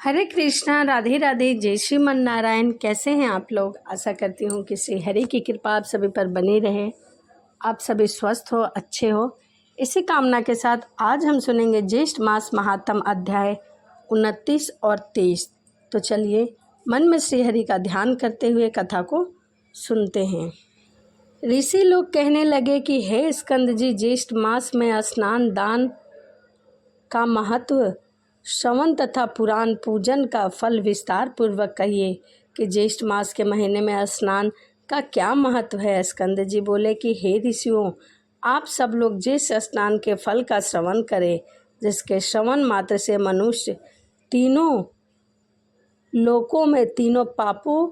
हरे कृष्णा, राधे राधे, जय श्रीमन नारायण। कैसे हैं आप लोग? आशा करती हूँ कि श्री हरि की कृपा आप सभी पर बनी रहे, आप सभी स्वस्थ हो, अच्छे हो। इसी कामना के साथ आज हम सुनेंगे ज्येष्ठ मास महात्म अध्याय 29 और 23। तो चलिए मन में श्री हरि का ध्यान करते हुए कथा को सुनते हैं। ऋषि लोग कहने लगे कि हे स्कंद जी, ज्येष्ठ मास में स्नान दान का महत्व, श्रवण तथा पुराण पूजन का फल विस्तार पूर्वक कहिए कि ज्येष्ठ मास के महीने में स्नान का क्या महत्व है। स्कंद जी बोले कि हे ऋषियों, आप सब लोग जिस स्नान के फल का श्रवण करें, जिसके श्रवण मात्र से मनुष्य तीनों लोकों में तीनों पापों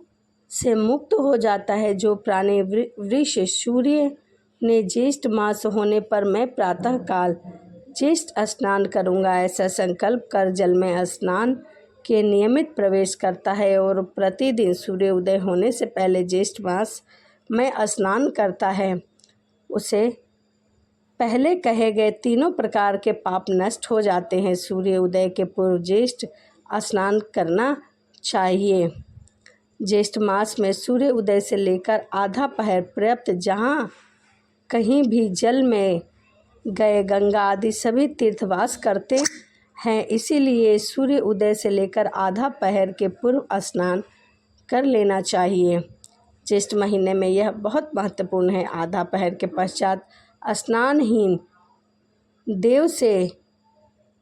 से मुक्त हो जाता है, जो प्राणी वृष सूर्य ने ज्येष्ठ मास होने पर मैं प्रातः काल ज्येष्ठ स्नान करूँगा ऐसा संकल्प कर जल में स्नान के नियमित प्रवेश करता है और प्रतिदिन सूर्य उदय होने से पहले ज्येष्ठ मास में स्नान करता है, उसे पहले कहे गए तीनों प्रकार के पाप नष्ट हो जाते हैं। सूर्य उदय के पूर्व ज्येष्ठ स्नान करना चाहिए। ज्येष्ठ मास में सूर्य उदय से लेकर आधा पहर पर्याप्त, जहाँ कहीं भी जल में गए गंगा आदि सभी तीर्थवास करते हैं, इसीलिए सूर्य उदय से लेकर आधा पहर के पूर्व स्नान कर लेना चाहिए। ज्येष्ठ महीने में यह बहुत महत्वपूर्ण है। आधा पहर के पश्चात स्नानहीन देव से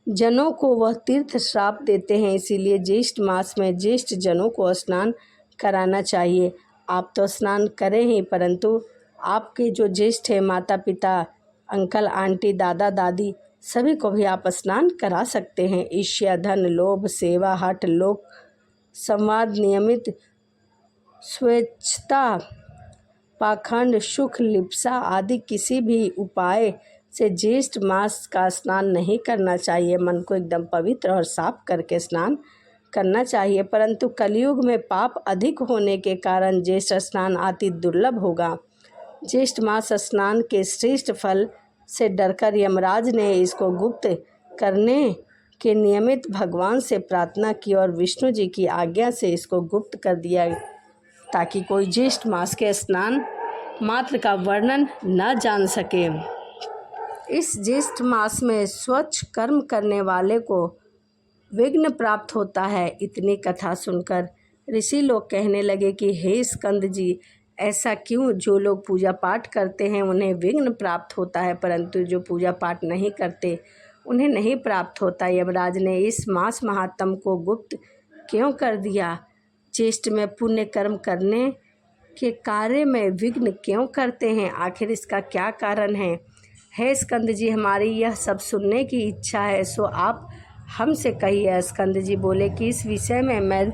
जनों को वह तीर्थ श्राप देते हैं, इसीलिए ज्येष्ठ मास में ज्येष्ठ जनों को स्नान कराना चाहिए। आप तो स्नान करें ही, परंतु आपके जो ज्येष्ठ है, माता पिता, अंकल आंटी, दादा दादी, सभी को भी आप स्नान करा सकते हैं। ईर्ष्या, धन, लोभ, सेवा, हठ, लोक संवाद, नियमित स्वेच्छता, पाखंड, सुख, लिप्सा आदि किसी भी उपाय से ज्येष्ठ मास का स्नान नहीं करना चाहिए। मन को एकदम पवित्र और साफ करके स्नान करना चाहिए, परंतु कलयुग में पाप अधिक होने के कारण ज्येष्ठ स्नान अति दुर्लभ होगा। ज्येष्ठ मास स्नान के श्रेष्ठ फल से डरकर यमराज ने इसको गुप्त करने के नियमित भगवान से प्रार्थना की और विष्णु जी की आज्ञा से इसको गुप्त कर दिया, ताकि कोई ज्येष्ठ मास के स्नान मात्र का वर्णन न जान सके। इस ज्येष्ठ मास में स्वच्छ कर्म करने वाले को विघ्न प्राप्त होता है। इतनी कथा सुनकर ऋषि लोग कहने लगे कि हे स्कंद जी, ऐसा क्यों? जो लोग पूजा पाठ करते हैं उन्हें विघ्न प्राप्त होता है, परंतु जो पूजा पाठ नहीं करते उन्हें नहीं प्राप्त होता। यमराज ने इस मास महात्म को गुप्त क्यों कर दिया? ज्येष्ठ में पुण्य कर्म करने के कार्य में विघ्न क्यों करते हैं? आखिर इसका क्या कारण है? हे स्कंद जी, हमारी यह सब सुनने की इच्छा है, सो आप हमसे कहिए। स्कंद जी बोले कि इस विषय में मैं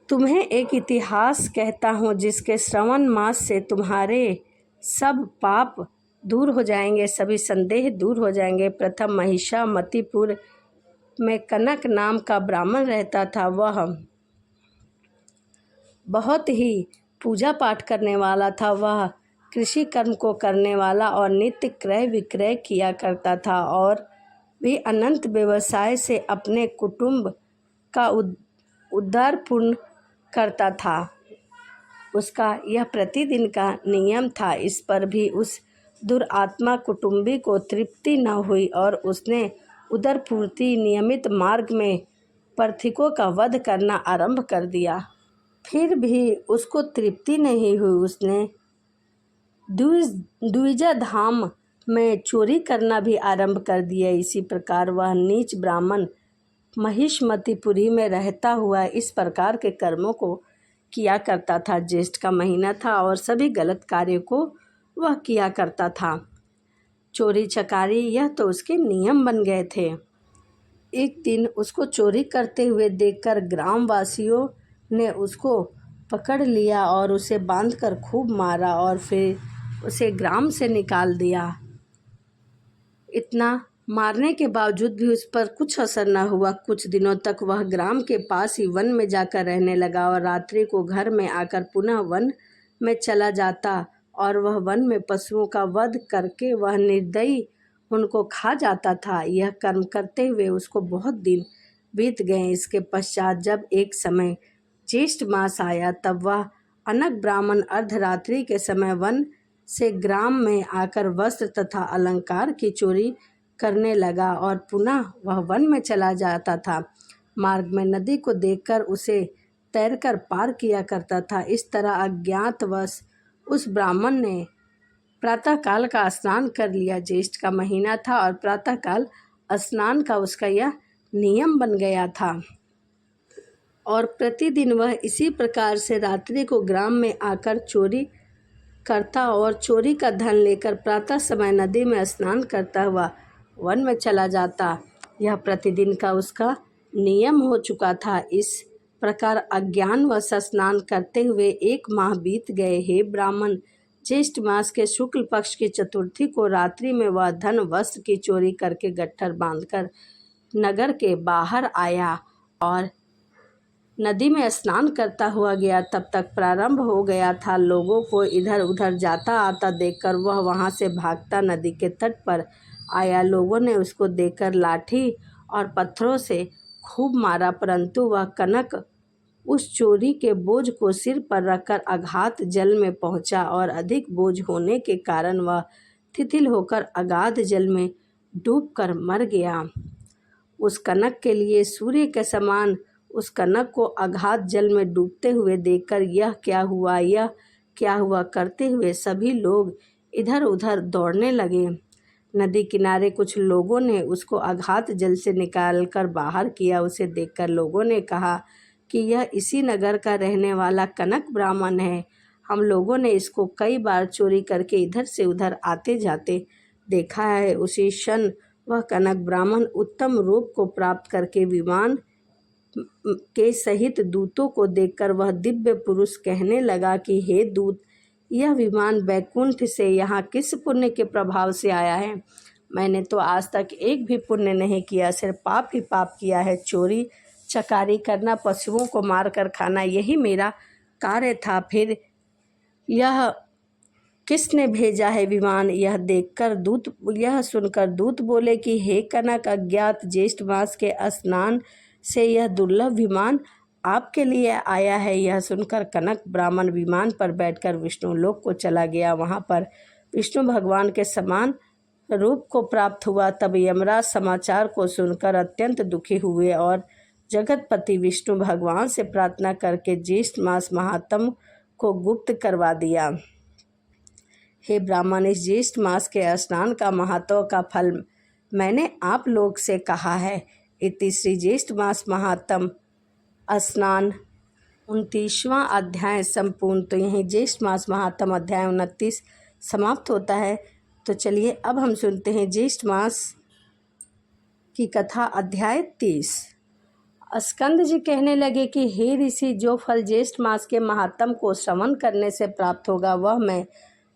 तुम्हें एक इतिहास कहता हूँ, जिसके श्रवण मास से तुम्हारे सब पाप दूर हो जाएंगे, सभी संदेह दूर हो जाएंगे। प्रथम महिषामतीपुर में कनक नाम का ब्राह्मण रहता था। वह बहुत ही पूजा पाठ करने वाला था। वह कृषि कर्म को करने वाला और नित्य क्रय विक्रय किया करता था और भी अनंत व्यवसाय से अपने कुटुंब का उद्धारपूर्ण करता था। उसका यह प्रतिदिन का नियम था। इस पर भी उस दुरात्मा कुटुंबी को तृप्ति न हुई और उसने उदरपूर्ति नियमित मार्ग में पार्थिकों का वध करना आरंभ कर दिया। फिर भी उसको तृप्ति नहीं हुई। उसने द्विजा धाम में चोरी करना भी आरंभ कर दिया। इसी प्रकार वह नीच ब्राह्मण महिषमतीपुरी में रहता हुआ इस प्रकार के कर्मों को किया करता था। ज्येष्ठ का महीना था और सभी गलत कार्यों को वह किया करता था। चोरी चकारी यह तो उसके नियम बन गए थे। एक दिन उसको चोरी करते हुए देखकर ग्रामवासियों ने उसको पकड़ लिया और उसे बांधकर खूब मारा और फिर उसे ग्राम से निकाल दिया। इतना मारने के बावजूद भी उस पर कुछ असर न हुआ। कुछ दिनों तक वह ग्राम के पास ही वन में जाकर रहने लगा और रात्रि को घर में आकर पुनः वन में चला जाता और वह वन में पशुओं का वध करके वह निर्दयी उनको खा जाता था। यह कर्म करते हुए उसको बहुत दिन बीत गए। इसके पश्चात जब एक समय ज्येष्ठ मास आया, तब वह अनग ब्राह्मण अर्धरात्रि के समय वन से ग्राम में आकर वस्त्र तथा अलंकार की चोरी करने लगा और पुनः वह वन में चला जाता था। मार्ग में नदी को देखकर उसे तैरकर पार किया करता था। इस तरह अज्ञातवश उस ब्राह्मण ने प्रातःकाल का स्नान कर लिया। ज्येष्ठ का महीना था और प्रातःकाल स्नान का उसका यह नियम बन गया था और प्रतिदिन वह इसी प्रकार से रात्रि को ग्राम में आकर चोरी करता और चोरी का धन लेकर प्रातः समय नदी में स्नान करता हुआ वन में चला जाता। यह प्रतिदिन का उसका नियम हो चुका था। इस प्रकार अज्ञानवश स्नान करते हुए 1 माह बीत गए। हे ब्राह्मण, ज्येष्ठ मास के शुक्ल पक्ष की चतुर्थी को रात्रि में वह धन वस्त्र की चोरी करके गट्ठर बांधकर नगर के बाहर आया और नदी में स्नान करता हुआ गया। तब तक प्रारंभ हो गया था। लोगों को इधर उधर जाता आता देखकर वह वहां से भागता नदी के तट पर आया। लोगों ने उसको देखकर लाठी और पत्थरों से खूब मारा, परंतु वह कनक उस चोरी के बोझ को सिर पर रखकर अगाध जल में पहुंचा और अधिक बोझ होने के कारण वह तितिल होकर अगाध जल में डूबकर मर गया। उस कनक के लिए सूर्य के समान उस कनक को अगाध जल में डूबते हुए देखकर यह क्या हुआ करते हुए सभी लोग इधर उधर दौड़ने लगे। नदी किनारे कुछ लोगों ने उसको अगाध जल से निकालकर बाहर किया। उसे देखकर लोगों ने कहा कि यह इसी नगर का रहने वाला कनक ब्राह्मण है। हम लोगों ने इसको कई बार चोरी करके इधर से उधर आते जाते देखा है। उसी क्षण वह कनक ब्राह्मण उत्तम रूप को प्राप्त करके विमान के सहित दूतों को देखकर वह दिव्य पुरुष कहने लगा कि हे दूत, यह विमान बैकुंठ से यहाँ किस पुण्य के प्रभाव से आया है? मैंने तो आज तक एक भी पुण्य नहीं किया, सिर्फ पाप ही पाप किया है। चोरी चकारी करना, पशुओं को मारकर खाना, यही मेरा कार्य था। फिर यह किसने भेजा है विमान? यह सुनकर दूत बोले कि हे कनक, अज्ञात ज्येष्ठ मास के स्नान से यह दुर्लभ विमान आपके लिए आया है। यह सुनकर कनक ब्राह्मण विमान पर बैठकर विष्णु लोक को चला गया। वहां पर विष्णु भगवान के समान रूप को प्राप्त हुआ। तब यमराज समाचार को सुनकर अत्यंत दुखी हुए और जगतपति विष्णु भगवान से प्रार्थना करके ज्येष्ठ मास महात्म को गुप्त करवा दिया। हे ब्राह्मण, इस ज्येष्ठ मास के स्नान का महत्व का फल मैंने आप लोग से कहा है। इति श्री ज्येष्ठ मास महात्म स्नान 29वां अध्याय संपूर्ण। तो यहीं ज्येष्ठ मास महात्म अध्याय 29 समाप्त होता है। तो चलिए अब हम सुनते हैं ज्येष्ठ मास की कथा अध्याय 30। स्कंद जी कहने लगे कि हे ऋषि, जो फल ज्येष्ठ मास के महात्म को श्रवण करने से प्राप्त होगा वह मैं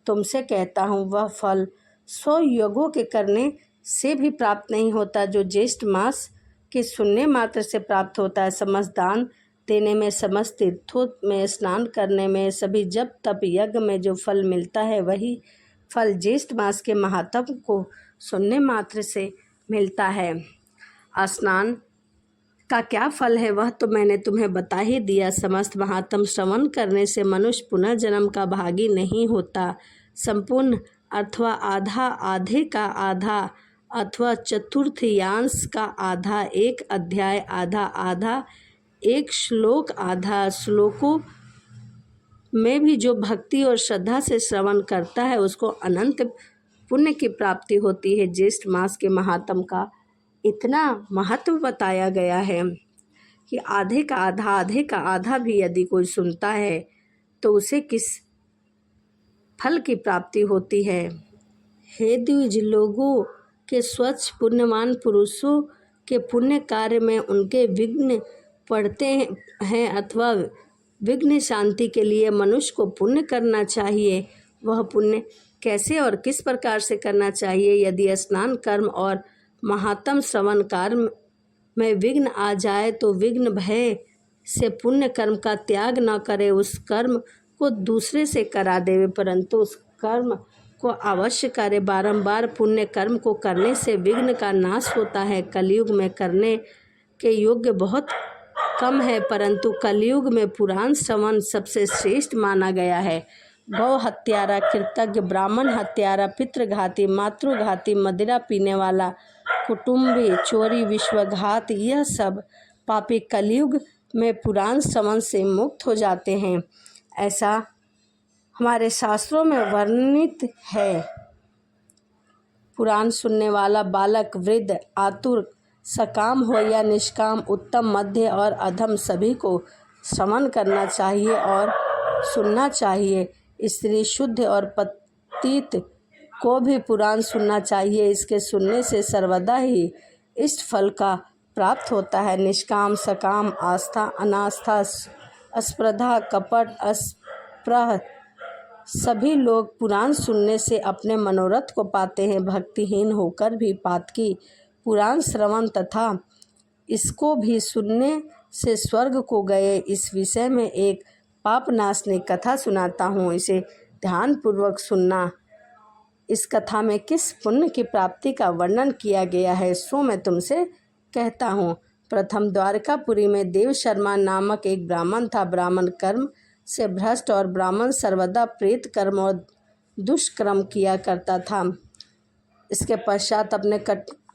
तुमसे कहता हूँ। वह फल 100 यज्ञों के करने से भी प्राप्त नहीं होता जो ज्येष्ठ मास के सुनने मात्र से प्राप्त होता है। समस्त दान देने में, समस्त तीर्थों में स्नान करने में, सभी जप तप यज्ञ में जो फल मिलता है वही फल ज्येष्ठ मास के महात्म को सुनने मात्र से मिलता है। स्नान का क्या फल है वह तो मैंने तुम्हें बता ही दिया। समस्त महात्म श्रवण करने से मनुष्य पुनः जन्म का भागी नहीं होता। संपूर्ण अथवा आधा, आधे का आधा अथवा चतुर्थयांश का आधा, एक अध्याय आधा, आधा एक श्लोक आधा। श्लोकों में भी जो भक्ति और श्रद्धा से श्रवण करता है उसको अनंत पुण्य की प्राप्ति होती है। ज्येष्ठ मास के महात्म का इतना महत्व बताया गया है कि आधे का आधा भी यदि कोई सुनता है तो उसे किस फल की प्राप्ति होती है। हे द्विज लोगों के स्वच्छ पुण्यवान पुरुषों के पुण्य कार्य में उनके विघ्न पड़ते हैं अथवा विघ्न शांति के लिए मनुष्य को पुण्य करना चाहिए। वह पुण्य कैसे और किस प्रकार से करना चाहिए? यदि स्नान कर्म और महात्म श्रवण कर्म में विघ्न आ जाए तो विघ्न भय से पुण्य कर्म का त्याग न करे, उस कर्म को दूसरे से करा देवे, परंतु उस कर्म को अवश्य करे। बारंबार पुण्य कर्म को करने से विघ्न का नाश होता है। कलयुग में करने के योग्य बहुत कम है, परंतु कलयुग में पुराण श्रवण सबसे श्रेष्ठ माना गया है। गौ हत्यारा, कृतज्ञ, ब्राह्मण हत्यारा, पितृघाती, मातृघाती, मदिरा पीने वाला, कुटुंबी, चोरी, विश्वघात, यह सब पापी कलयुग में पुराण श्रवण से मुक्त हो जाते हैं, ऐसा हमारे शास्त्रों में वर्णित है। पुराण सुनने वाला बालक, वृद्ध, आतुर, सकाम हो या निष्काम, उत्तम, मध्य और अधम सभी को श्रवण करना चाहिए और सुनना चाहिए। स्त्री, शुद्ध और पतित को भी पुराण सुनना चाहिए। इसके सुनने से सर्वदा ही इष्ट फल का प्राप्त होता है। निष्काम, सकाम, आस्था, अनास्था, अस्पर्धा, कपट, अस्पृह सभी लोग पुराण सुनने से अपने मनोरथ को पाते हैं। भक्तिहीन होकर भी पातकी पुराण श्रवण तथा इसको भी सुनने से स्वर्ग को गए। इस विषय में एक पापनाशनी कथा सुनाता हूँ, इसे ध्यानपूर्वक सुनना। इस कथा में किस पुण्य की प्राप्ति का वर्णन किया गया है सो मैं तुमसे कहता हूँ। प्रथम द्वारकापुरी में देव शर्मा नामक एक ब्राह्मण था। ब्राह्मण कर्म से भ्रष्ट और ब्राह्मण सर्वदा प्रेत कर्म और दुष्कर्म किया करता था। इसके पश्चात अपने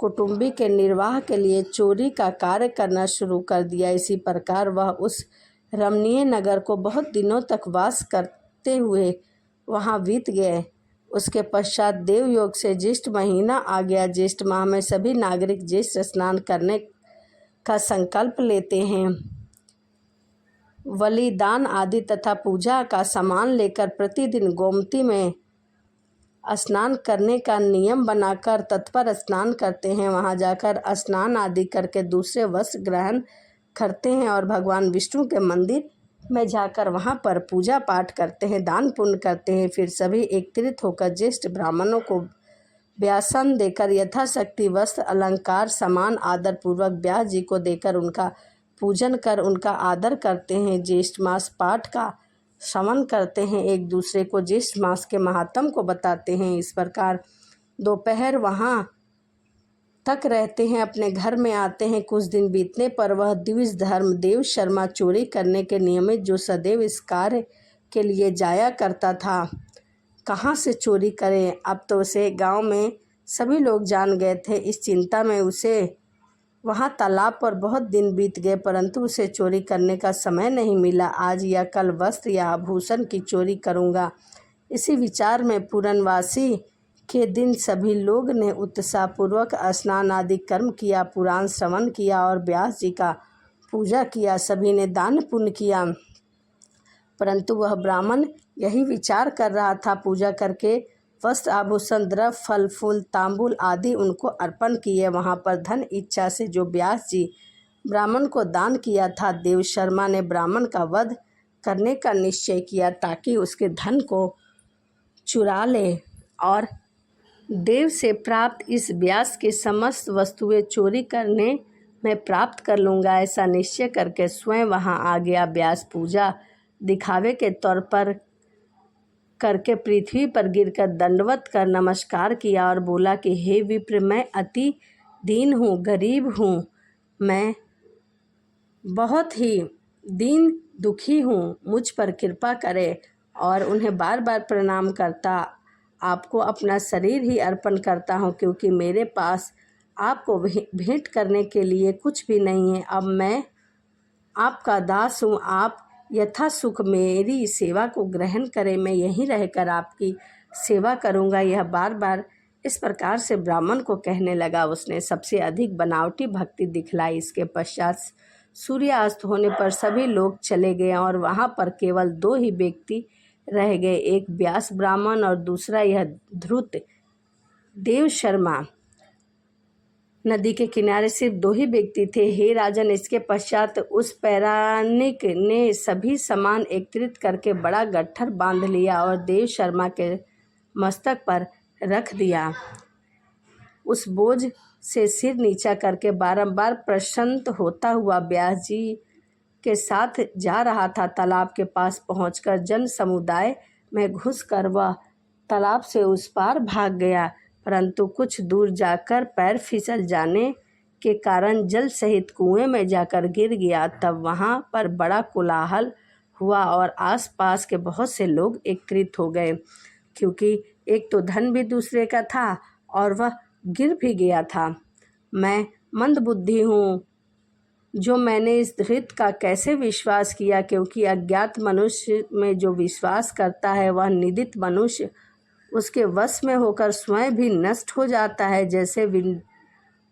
कुटुंबी के निर्वाह के लिए चोरी का कार्य करना शुरू कर दिया। इसी प्रकार वह उस रमणीय नगर को बहुत दिनों तक वास करते हुए वहाँ बीत गए। उसके पश्चात देवयोग से ज्येष्ठ महीना आ गया। ज्येष्ठ माह में सभी नागरिक ज्येष्ठ स्नान करने का संकल्प लेते हैं। बलिदान आदि तथा पूजा का सामान लेकर प्रतिदिन गोमती में स्नान करने का नियम बनाकर तत्पर स्नान करते हैं। वहां जाकर स्नान आदि करके दूसरे वस्त्र ग्रहण करते हैं और भगवान विष्णु के मंदिर में जाकर वहां पर पूजा पाठ करते हैं, दान पुण्य करते हैं। फिर सभी एकत्रित होकर ज्येष्ठ ब्राह्मणों को व्यासन देकर यथाशक्ति वस्त्र, अलंकार, सामान आदर पूर्वक व्यास जी को देकर उनका पूजन कर उनका आदर करते हैं। ज्येष्ठ मास पाठ का श्रवण करते हैं, एक दूसरे को ज्येष्ठ मास के महात्म को बताते हैं। इस प्रकार दोपहर वहाँ तक रहते हैं, अपने घर में आते हैं। कुछ दिन बीतने पर वह द्विज धर्म देव शर्मा चोरी करने के नियमित जो सदैव इस कार्य के लिए जाया करता था, कहाँ से चोरी करें। अब तो उसे गांव में सभी लोग जान गए थे। इस चिंता में उसे वहाँ तालाब पर बहुत दिन बीत गए, परंतु उसे चोरी करने का समय नहीं मिला। आज या कल वस्त्र या आभूषण की चोरी करूँगा, इसी विचार में पूर्णवासी के दिन सभी लोग ने उत्साहपूर्वक स्नान आदि कर्म किया, पुराण श्रवण किया और व्यास जी का पूजा किया। सभी ने दान पुण्य किया, परंतु वह ब्राह्मण यही विचार कर रहा था। पूजा करके वस्त्र, आभूषण, द्रव्य, फल फूल, तांबूल आदि उनको अर्पण किए। वहाँ पर धन इच्छा से जो व्यास जी ब्राह्मण को दान किया था, देव शर्मा ने ब्राह्मण का वध करने का निश्चय किया ताकि उसके धन को चुरा ले और देव से प्राप्त इस व्यास की समस्त वस्तुएं चोरी करने में प्राप्त कर लूँगा। ऐसा निश्चय करके स्वयं वहाँ आ गया। व्यास पूजा दिखावे के तौर पर करके पृथ्वी पर गिरकर दंडवत कर नमस्कार किया और बोला कि हे विप्र, मैं अति दीन हूँ, गरीब हूँ, मैं बहुत ही दीन दुखी हूँ, मुझ पर कृपा करें। और उन्हें बार बार प्रणाम करता, आपको अपना शरीर ही अर्पण करता हूँ, क्योंकि मेरे पास आपको भेंट करने के लिए कुछ भी नहीं है। अब मैं आपका दास हूँ, आप यथा सुख मेरी सेवा को ग्रहण करें, मैं यहीं रहकर आपकी सेवा करूँगा। यह बार बार इस प्रकार से ब्राह्मण को कहने लगा। उसने सबसे अधिक बनावटी भक्ति दिखलाई। इसके पश्चात सूर्यास्त होने पर सभी लोग चले गए और वहाँ पर केवल दो ही व्यक्ति रह गए, एक व्यास ब्राह्मण और दूसरा यह धृत देव शर्मा। नदी के किनारे सिर्फ दो ही व्यक्ति थे। हे राजन, इसके पश्चात उस पौराणिक ने सभी सामान एकत्रित करके बड़ा गट्ठर बांध लिया और देव शर्मा के मस्तक पर रख दिया। उस बोझ से सिर नीचा करके बारंबार प्रसन्न होता हुआ व्यास जी के साथ जा रहा था। तालाब के पास पहुंचकर जन समुदाय में घुसकर वह तालाब से उस पार भाग गया, परंतु कुछ दूर जाकर पैर फिसल जाने के कारण जल सहित कुएं में जाकर गिर गया। तब वहां पर बड़ा कोलाहल हुआ और आसपास के बहुत से लोग एकत्रित हो गए, क्योंकि एक तो धन भी दूसरे का था और वह गिर भी गया था। मैं मंदबुद्धि हूँ जो मैंने इस धृत का कैसे विश्वास किया, क्योंकि अज्ञात मनुष्य में जो विश्वास करता है वह निदित मनुष्य उसके वश में होकर स्वयं भी नष्ट हो जाता है, जैसे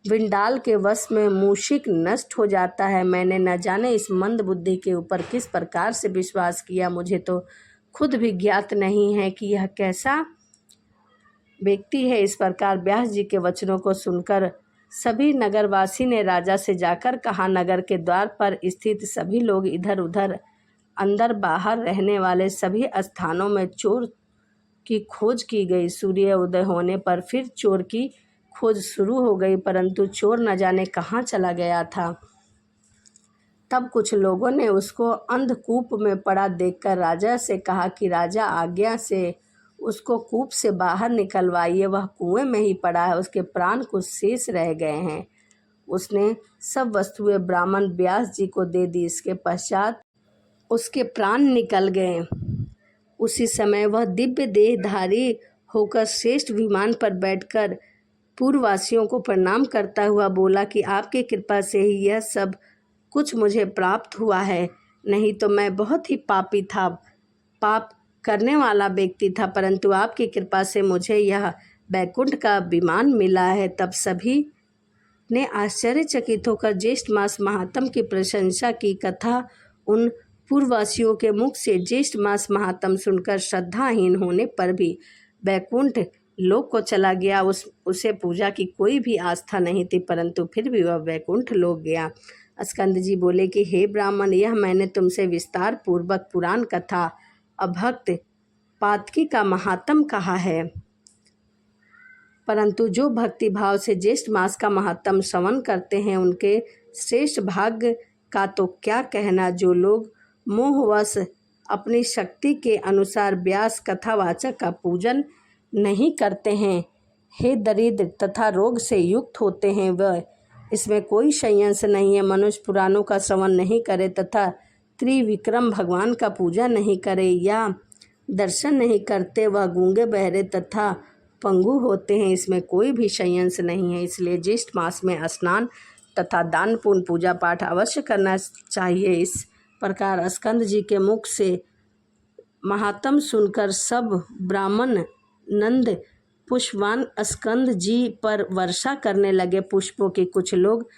विंडाल के वश में मूषिक नष्ट हो जाता है। मैंने न जाने इस मंद बुद्धि के ऊपर किस प्रकार से विश्वास किया, मुझे तो खुद भी ज्ञात नहीं है कि यह कैसा व्यक्ति है। इस प्रकार व्यास जी के वचनों को सुनकर सभी नगरवासी ने राजा से जाकर कहा, नगर के द्वार पर स्थित सभी लोग इधर उधर अंदर बाहर रहने वाले सभी स्थानों में चोर की खोज की गई। सूर्य उदय होने पर फिर चोर की खोज शुरू हो गई, परंतु चोर न जाने कहाँ चला गया था। तब कुछ लोगों ने उसको अंधकूप में पड़ा देखकर राजा से कहा कि राजा, आज्ञा से उसको कूप से बाहर निकलवाइए, वह कुएं में ही पड़ा है, उसके प्राण कुछ शेष रह गए हैं। उसने सब वस्तुएं ब्राह्मण व्यास जी को दे दी। इसके पश्चात उसके प्राण निकल गए। उसी समय वह दिव्य देहधारी होकर श्रेष्ठ विमान पर बैठकर पूर्ववासियों को प्रणाम करता हुआ बोला कि आपकी कृपा से ही यह सब कुछ मुझे प्राप्त हुआ है, नहीं तो मैं बहुत ही पापी था, पाप करने वाला व्यक्ति था, परंतु आपकी कृपा से मुझे यह बैकुंठ का विमान मिला है। तब सभी ने आश्चर्यचकित होकर ज्येष्ठ मास महात्म की प्रशंसा की। कथा उन पूर्ववासियों के मुख से ज्येष्ठ मास महात्म सुनकर श्रद्धाहीन होने पर भी बैकुंठ लोक को चला गया। उसे पूजा की कोई भी आस्था नहीं थी, परंतु फिर भी वह बैकुंठ लोक गया। स्कंद जी बोले कि हे ब्राह्मण, यह मैंने तुमसे विस्तार पूर्वक पुराण कथा अभक्त पातकी का महात्म कहा है, परंतु जो भक्ति भाव से ज्येष्ठ मास का महात्म श्रवण करते हैं उनके श्रेष्ठ भाग्य का तो क्या कहना। जो लोग मोहवश अपनी शक्ति के अनुसार व्यास कथावाचक का पूजन नहीं करते हैं, हे दरिद्र तथा रोग से युक्त होते हैं, वह इसमें कोई संयंस नहीं है। मनुष्य पुराणों का श्रवण नहीं करे तथा त्रिविक्रम भगवान का पूजा नहीं करे या दर्शन नहीं करते, वह गूंगे बहरे तथा पंगु होते हैं, इसमें कोई भी संयंस नहीं है। इसलिए ज्येष्ठ मास में स्नान तथा दान पुण्य पूजा पाठ अवश्य करना चाहिए। इस प्रकार स्कंद जी के मुख से महात्म सुनकर सब ब्राह्मण नंद पुष्पवान स्कंद जी पर वर्षा करने लगे। पुष्पों के कुछ लोग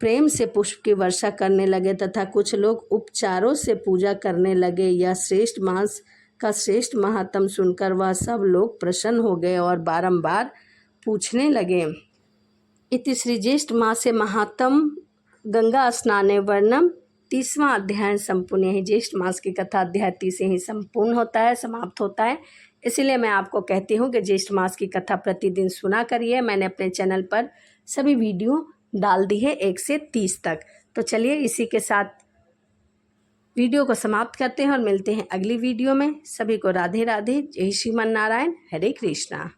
प्रेम से पुष्प की वर्षा करने लगे तथा कुछ लोग उपचारों से पूजा करने लगे। यह श्रेष्ठ मास का श्रेष्ठ महात्म सुनकर वह सब लोग प्रसन्न हो गए और बारंबार पूछने लगे। इति श्री ज्येष्ठ मासे महात्म गंगा स्नाने वर्णम 30वां अध्याय संपूर्ण। यही ज्येष्ठ मास की कथा अध्याय 30 से ही संपूर्ण होता है, समाप्त होता है। इसीलिए मैं आपको कहती हूँ कि ज्येष्ठ मास की कथा प्रतिदिन सुना करिए। मैंने अपने चैनल पर सभी वीडियो डाल दी है 1 से 30 तक। तो चलिए इसी के साथ वीडियो को समाप्त करते हैं और मिलते हैं अगली वीडियो में। सभी को राधे राधे, जय श्रीमन नारायण, हरे कृष्णा।